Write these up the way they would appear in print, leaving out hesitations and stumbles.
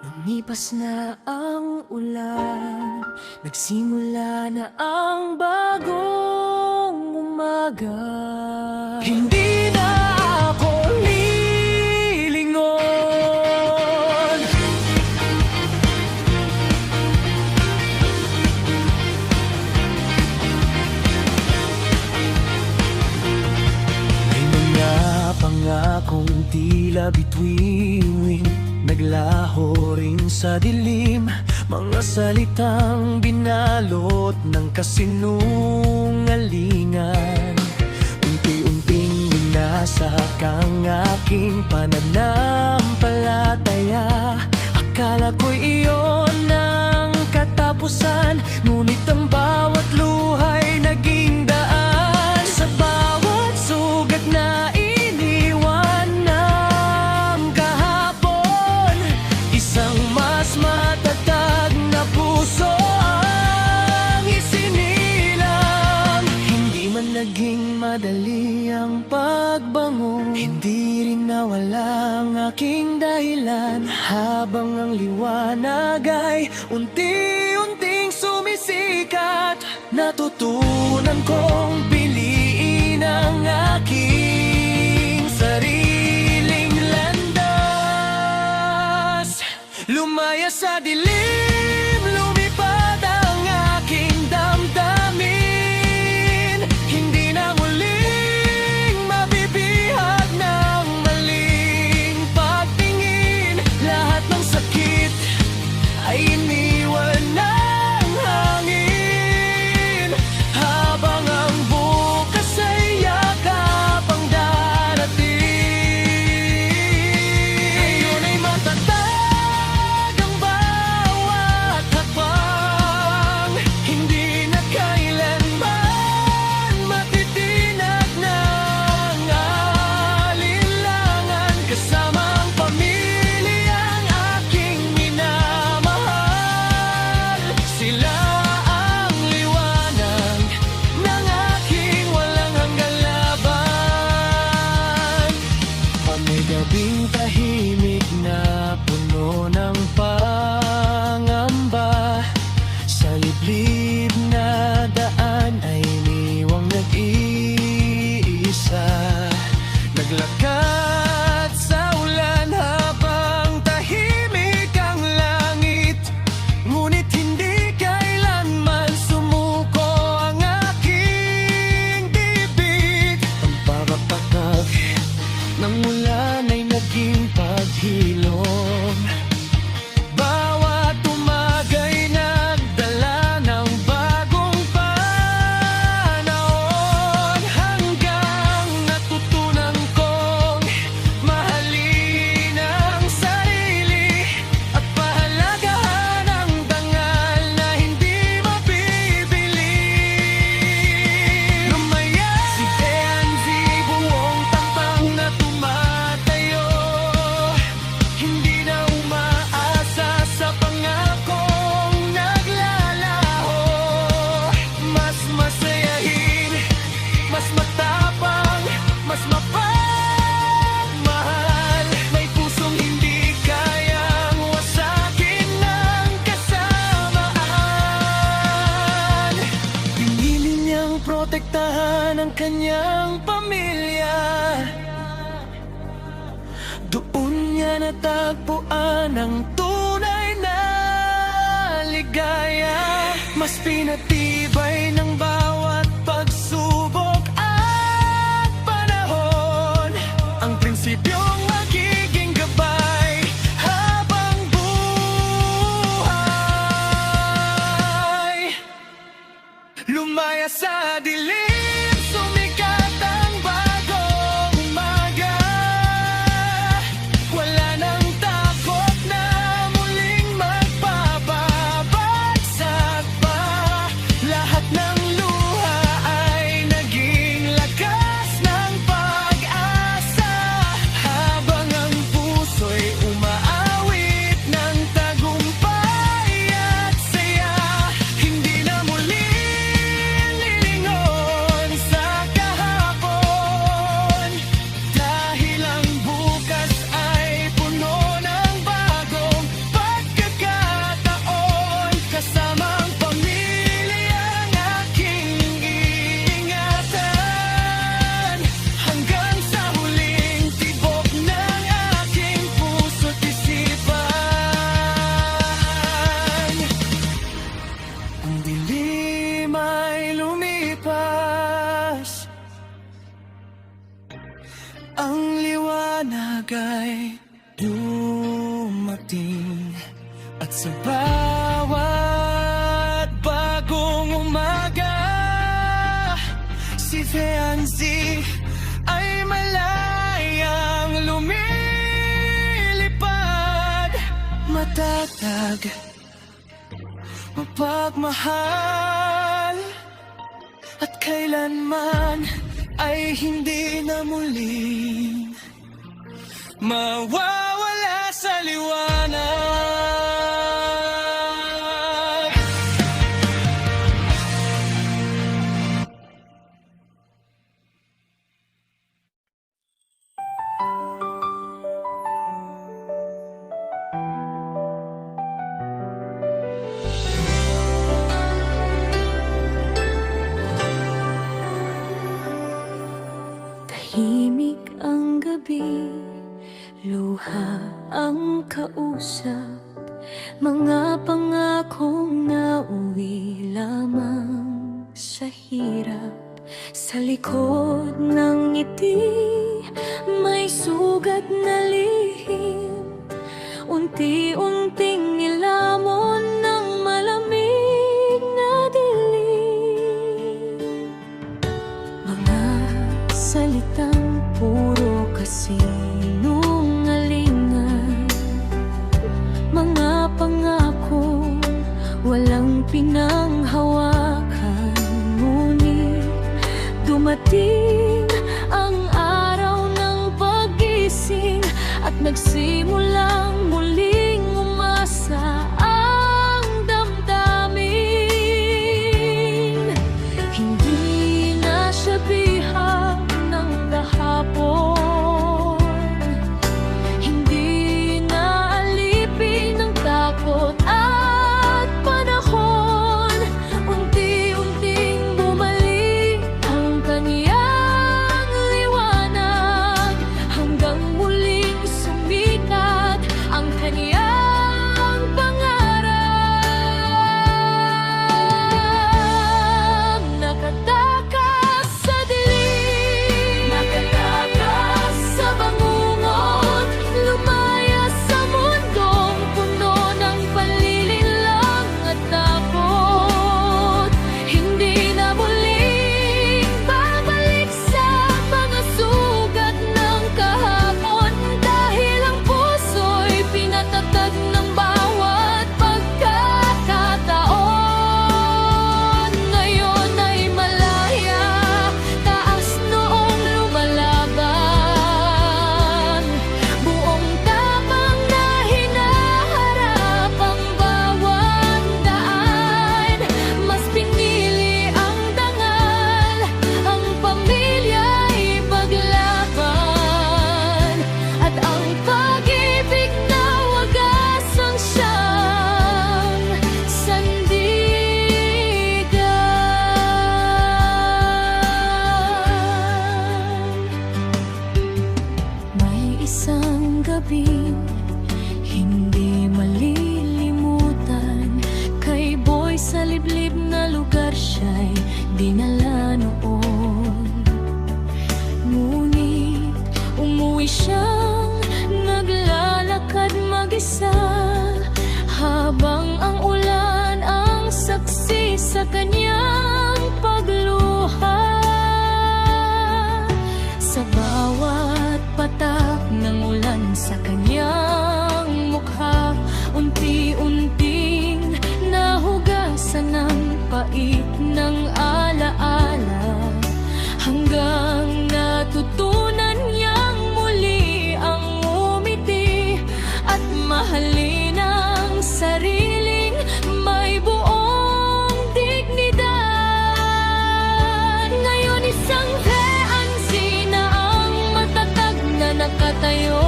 Lumipas na ang ulan, nagsimula na ang bagong umaga. Hindi na ako lilingon. May mga pangakong tila bituin, naglaho rin sa dilim, mga salitang binalot ng kasinungalingan. Unti-unting winasak ang aking pananampalataya. Akala ko'y iyon ang katapusan, ngunit ang bawat luha'y naging daan. Sa bawat sugat na iniwan ng kahapon, isang mas matatag na puso ang isinilang. Hindi man naging madali ang pagbangon, hindi rin nawala ang aking dahilan. Habang ang liwanag ay unti-unting sumisikat, natutunan kong piliin ang aking sariling landas. Lumaya sa dilim, lumipad ang aking damdamin. Hindi na muling mabibihag ng maling pagtingin. Lahat ng sakit ay iniwan ng hangin, habang ang bukas ay yakap ang darating. Ngayon ay matatag ang bawat hakbang, hindi na kailanman matitinag ng alinlangan. Kasama ang pamilyang aking minamahal, sila ang liwanag ng aking walang hanggang laban. May gabing tahimik na puno ng pangamba, sa liblib na daan ay iniwang nag-iisa. Naglakad sa ulan habang tahimik ang langit, ngunit hindi kailanman sumuko ang aking bibig. Ang pagpapatak ng ulan ay naging paghilom. Bawat umaga'y nagdala ng bagong panahon, hanggang natutunan kong mahalin ang sarili at pahalagahan ang dangal na hindi mabibili. Lumaya si Kenzie, buong tampang na tumatayo, hindi na umaasa sa pangakong naglalaho. Mas masayahin, mas matapang, mas mapagmahal, may pusong hindi kayang wasakin ng kasamaan. Pinili niyang protektahan ang kanyang pamilya, doon niya natagpuan ang tunay na ligaya. Mas pinatibay ng bawat pagsubok at panahon ang prinsipyong magiging gabay habang buhay. Lumaya sa dilim, sumikat ang bagong umaga. Wala nang takot na muling magpapabagsak pa. Lahat ng luha ay naging lakas ng pag-asa. bagay dumating. At sa bawat bagong umaga, si Fianzi ay malayang lumilipad. Matatag, mapagmahal, at kailanman ay hindi na muling mawawala sa liwanag. Tahimik ang gabi, luha ang kausap, mga pangakong nauwi lamang sa hirap. Sa likod ng ngiti, may sugat na lihim, unti-unting nilamon ng malamig na dilim. Mga salitang puro kasinungalingan, mga pangako walang pinanghawakan. Ngunit dumating ang araw ng pag-gising at nagsimulang muling umasa ang damdamin. Hindi na siya bihag ng kahapon, hindi na alipin ng takot at panahon. Unti-unting bumalik ang kaniyang liwanag, hanggang muling sumikat ang kaniyang pangarap. Nakatakas sa dilim, nakatakas sa bangungot, lumayas sa mundong puno ng panlilinlang at takot. Hindi na muling babalik sa mga sugat ng kahapon, dahil ang puso'y pinatatag ng bawat pagkakataon. Ngayon ay malaya, taas noong lumalaban, buong tapang na hinaharap ang bawat daan. Mas pinili ang dangal, ang pamilya'y paglaban, at ang pag-ibig na wagas ang siyang sandigan. May isang gabi hindi malilimutan, kay Boy sa liblib na lugar siya'y dinala noon. Ngunit umuwi siyang naglalakad mag-isa, habang ang ulan ang saksi sa kanyang pagluha. Sa bawat patak ng ulan sa kanyang mukha, unti-unting nahugasan ng pait ng alaala, hanggang natutunan niyang muli ang umiti at mahalin ang sariling may buong dignidad. Ngayon isang Fianzi na ang matatag na nakatayo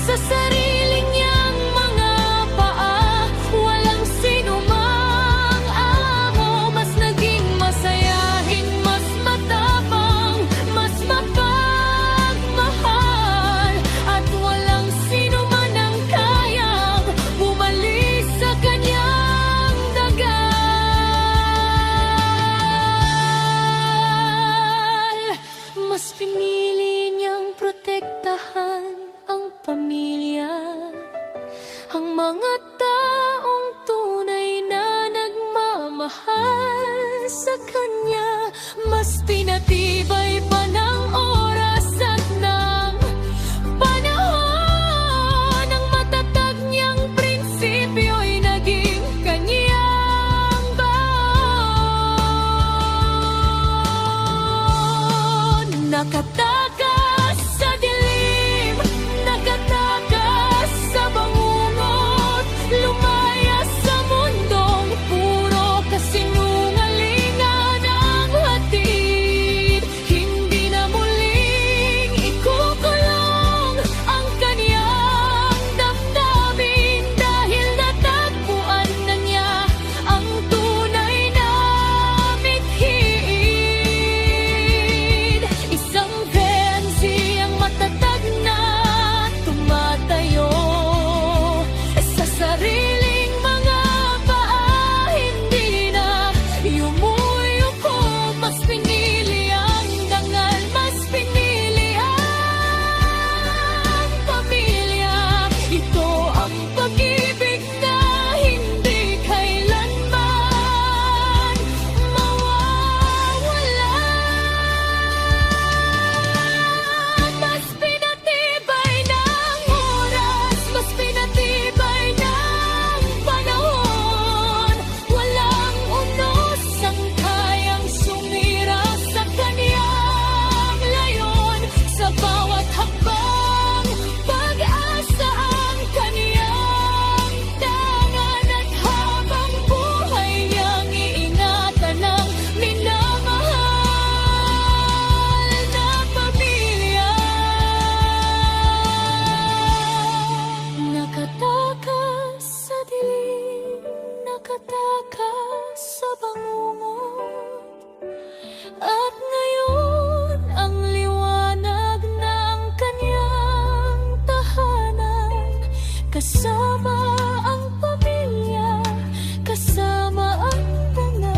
sa sarili niyang mga paa. Walang sinumang amo mas naging masayahin, mas matapang, mas mapagmahal, at walang sinuman ang kayang bumalik sa kanyang dagal. Mas pinili niyang protektahan hakbang, pag-asa ang kaniyang tangan. At habang buhay niyang iingatan ng minamahal na pamilya. Nakatakas sa dilim, nakatakas sa bangungot, at ngayon ang liwanag ng kanyang tahanan. Kasama ang pamilya, kasama ang mga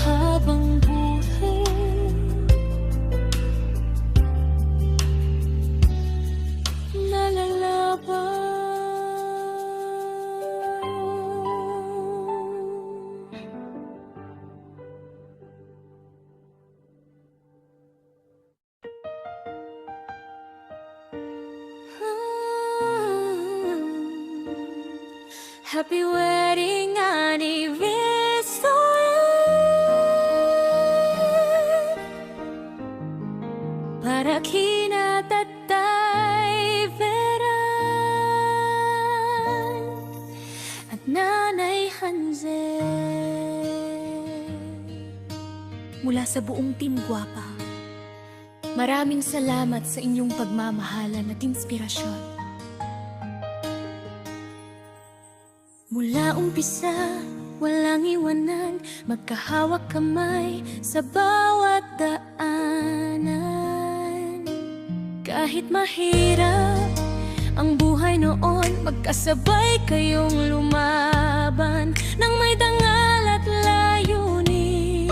habang buhay. Happy wedding anniversary para kina Tatay Veran at Nanay Hansel. Mula sa buong Team Guwapa, maraming salamat sa inyong pagmamahalan at inspirasyon. Mula umpisa, walang iwanan, magkahawak kamay sa bawat daanan. Kahit mahirap ang buhay noon, magkasabay kayong lumaban nang may dangal at layunin.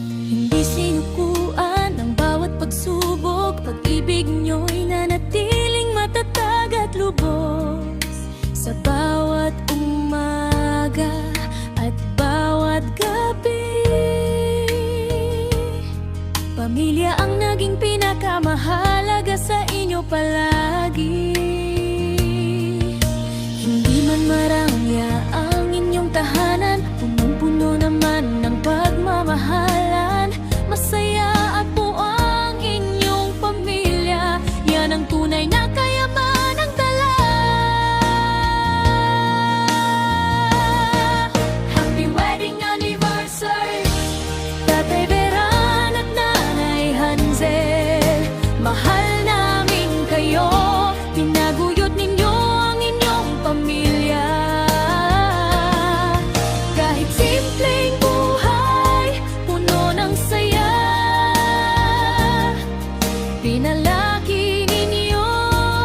Hindi sinukuan ang bawat pagsubok, pag-ibig nyo'y nanatiling matatag at lubos. Sa bawat umaga at bawat gabi, pamilya ang naging pinakamahalaga sa inyo palagi. Hindi man marangya ang inyong tahanan, punong-puno naman ng pagmamahalan. Masaya at buang inyong pamilya, yan ang tunay na kayaman. Tatay Veran at Nanay Hansel, mahal namin kayo, pinaguyod ninyo ang inyong pamilya. Kahit simpleng buhay, puno ng saya, pinalaki ninyo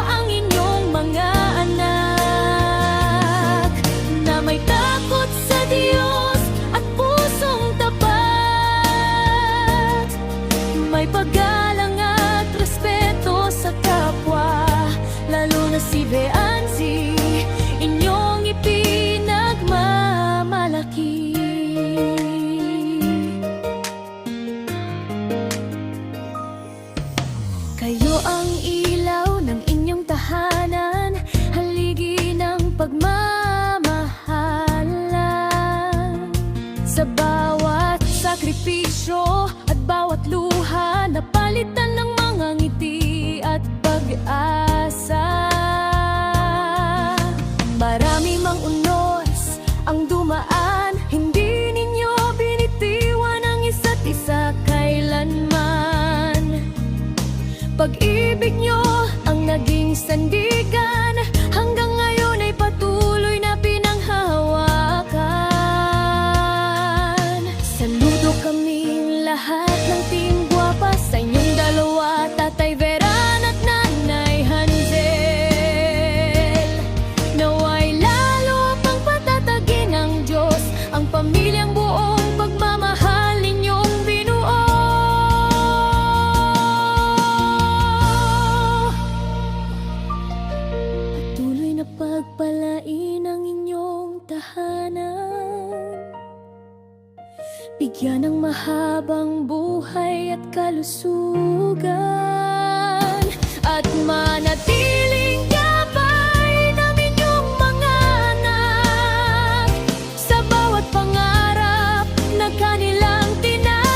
ang inyong mga anak na may takot sa Diyos at pusong tapat, may paggalang at respeto sa kapwa, lalo na si Veancy, inyong ipinagmamalaki. Kayo ang ilaw ng inyong tahanan, haligi ng pagmamahalan. Sa bawat sakripisyo at bawat luha, napalitan ng mga ngiti at pag-asa. Marami mang unos ang dumaan, hindi ninyo binitiwan ang isa't isa kailanman. Pag-ibig nyo ang naging sandigan, hanggang ngayon ay patuloy na pinanghahawakan. Saludo kaming lahat ng Team Guwapa sa inyong dalawa, Tatay Veran at Nanay Hansel. Naway lalo pang patatagin ng Diyos ang pamilyang buong pagmamahal ninyong binuo. Patuloy na pagpalain ang inyong tahanan, bigyan ng mahabang buhay at kalusugan, at manatiling gabay ng inyong mga anak sa bawat pangarap na kanilang tinatahak.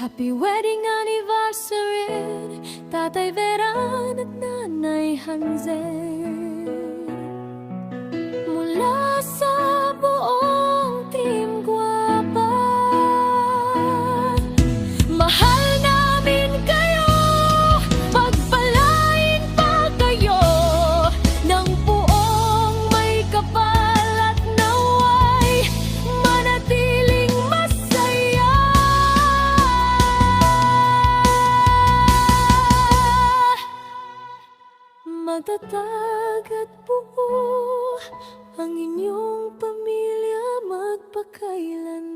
Happy wedding anniversary, Tatay Veran at Nanay Hansel. Mula sa buong Team Guapa, mahal namin kayo, pagpalain pa kayo ng buong may kapal at naway manatiling masaya. Magtatag at buo ang inyong pamilya magpakailanman.